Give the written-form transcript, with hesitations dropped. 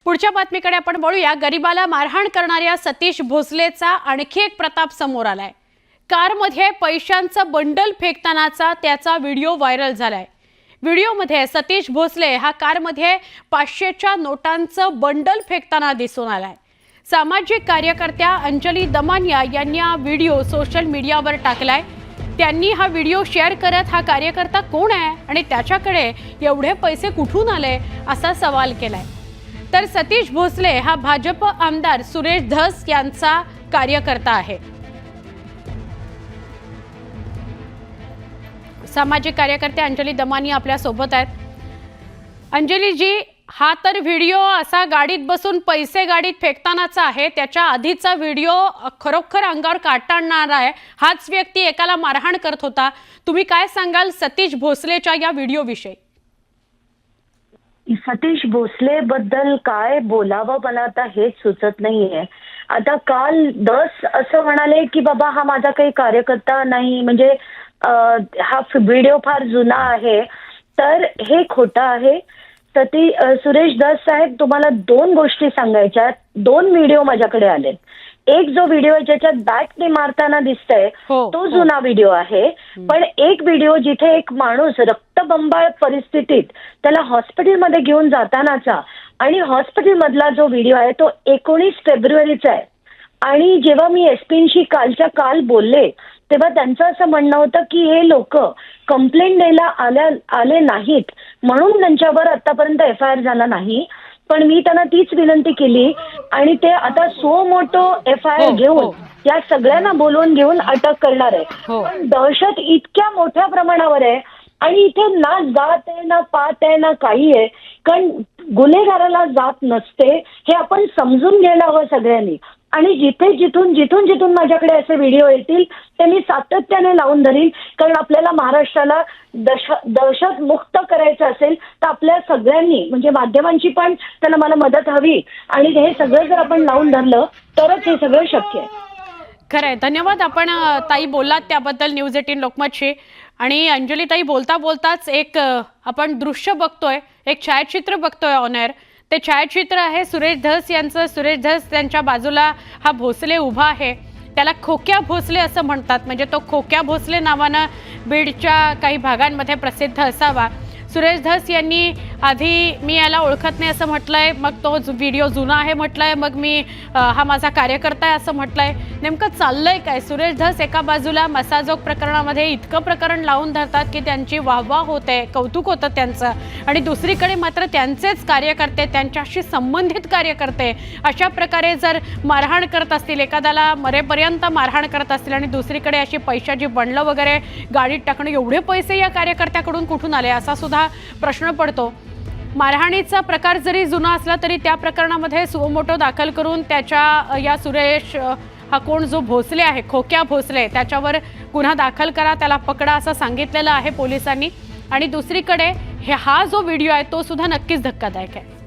पुढच्या बातमीकडे आपण वळूया। गरीबाला मारहाण करणाऱ्या सतीश भोसलेचा आणखी एक प्रताप समोर आलाय। कारमध्ये पैशांचं बंडल फेकतानाचा त्याचा व्हिडिओ व्हायरल झालाय। व्हिडिओमध्ये सतीश भोसले हा कारमध्ये 500च्या नोटांचं बंडल फेकताना दिसून आलाय। सामाजिक कार्यकर्त्या अंजली दमानिया यांनी हा व्हिडिओ सोशल मीडियावर टाकलाय। त्यांनी हा व्हिडिओ शेअर करत हा कार्यकर्ता कोण आहे आणि त्याच्याकडे एवढे पैसे कुठून आले असा सवाल केलाय। तर सतीश भोसले हा भाजप आमदार सुरेश धस यांचा कार्यकर्ता आहे। सामाजिक कार्यकर्ते अंजली दमानिया आपल्या सोबत आहेत। अंजली जी, हा तर व्हिडिओ असा गाडीत बसून पैसे गाडीत फेकतानाचा आहे। त्याच्या आधीचा व्हिडिओ खरोखर अंगावर काटा आणणारा आहे। हाच व्यक्ती एकाला मारहाण करत होता। तुम्ही काय सांगाल सतीश भोसलेच्या या व्हिडिओ विषयी? सतीश भोसले बद्दल काय बोलावं मला आता हेच सुचत नाहीये। आता काल दस असं म्हणाले की बाबा हा माझा काही कार्यकर्ता नाही, म्हणजे हा व्हिडिओ फार जुना आहे, तर हे खोटं आहे। सुरेश धस साहेब, तुम्हाला दोन गोष्टी सांगायच्या। दोन व्हिडिओ माझ्याकडे आले। एक जो व्हिडिओ ज्याच्यात बॅटने मारताना दिसतंय तो जुना व्हिडिओ आहे, पण एक व्हिडिओ जिथे एक माणूस रक्तबंबाळ परिस्थितीत त्याला हॉस्पिटलमध्ये घेऊन जातानाचा आणि हॉस्पिटल मधला जो व्हिडिओ आहे तो 19 फेब्रुवारीचा आहे। आणि जेव्हा मी एसपींशी काल बोलले तेव्हा त्यांचं असं म्हणणं होतं की हे लोक कंप्लेंट द्यायला आले नाहीत म्हणून त्यांच्यावर आतापर्यंत FIR झाला नाही। पण मी त्यांना तीच विनंती केली आणि ते आता सो मोठो FIR घेऊन या सगळ्यांना बोलवून घेऊन अटक करणार आहे। पण दहशत इतक्या मोठ्या प्रमाणावर आहे आणि इथे ना जात आहे ना पात आहे ना काही आहे, कारण गुन्हेगाराला जात नसते हे आपण समजून घ्यायला हवं सगळ्यांनी। आणि जिथून माझ्याकडे असे व्हिडिओ येतील ते मी सातत्याने लावून धरीन, कारण आपल्याला महाराष्ट्राला दहशत मुक्त करायचं असेल तर आपल्या सगळ्यांनी म्हणजे माध्यमांची पण त्याला मला मदत हवी आणि हे सगळं जर आपण लावून धरलं तरच हे सगळं शक्य आहे। खरंय, धन्यवाद। आपण ताई बोललात त्याबद्दल न्यूज 18 लोकमतशी। आणि अंजली ताई, बोलताच एक आपण दृश्य बघतोय, एक छायाचित्र बघतोय ऑन एअर। ते छायाचित्र आहे सुरेश धस यांचं। सुरेश धस त्यांच्या बाजूला हा भोसले उभा आहे। त्याला खोक्या भोसले असं म्हणतात, म्हणजे तो खोक्या भोसले नावानं बीडच्या काही भागांमध्ये प्रसिद्ध असावा। सुरेश धस यांनी आधी मी याला ओळखत नाही असं म्हटलंय, मग तो व्हिडिओ जुना आहे म्हटलंय, मग मी हा माझा कार्यकर्ता आहे असं म्हटलंय। नेमकं चाललंय काय? सुरेश धस एका बाजूला मसाजोग प्रकरणामध्ये इतकं प्रकरण लावून धरतात की त्यांची वाहवाह होते, कौतुक होतं त्यांचं, आणि दुसरीकडे मात्र त्यांचेच कार्यकर्ते, त्यांच्याशी संबंधित कार्यकर्ते अशा प्रकारे जर मारहाण करत असतील, एखाद्याला मरेपर्यंत मारहाण करत असतील आणि दुसरीकडे अशी पैशाची बंडलं वगैरे गाडीत टाकणं, एवढे पैसे या कार्यकर्त्याकडून कुठून आले असा सुद्धा प्रश्न पडतो। मारहाणीचा प्रकार जरी जुना असला तरी त्या प्रकरणामध्ये सुमोटो दाखल करून त्याच्या या सुरेश हा कोण जो भोसले आहे, खोक्या भोसले, त्याच्यावर गुन्हा दाखल करा, त्याला पकडा असं सांगितलेलं आहे पोलिसांनी। आणि दुसरीकडे हा जो व्हिडिओ आहे तो सुद्धा नक्कीच धक्कादायक आहे।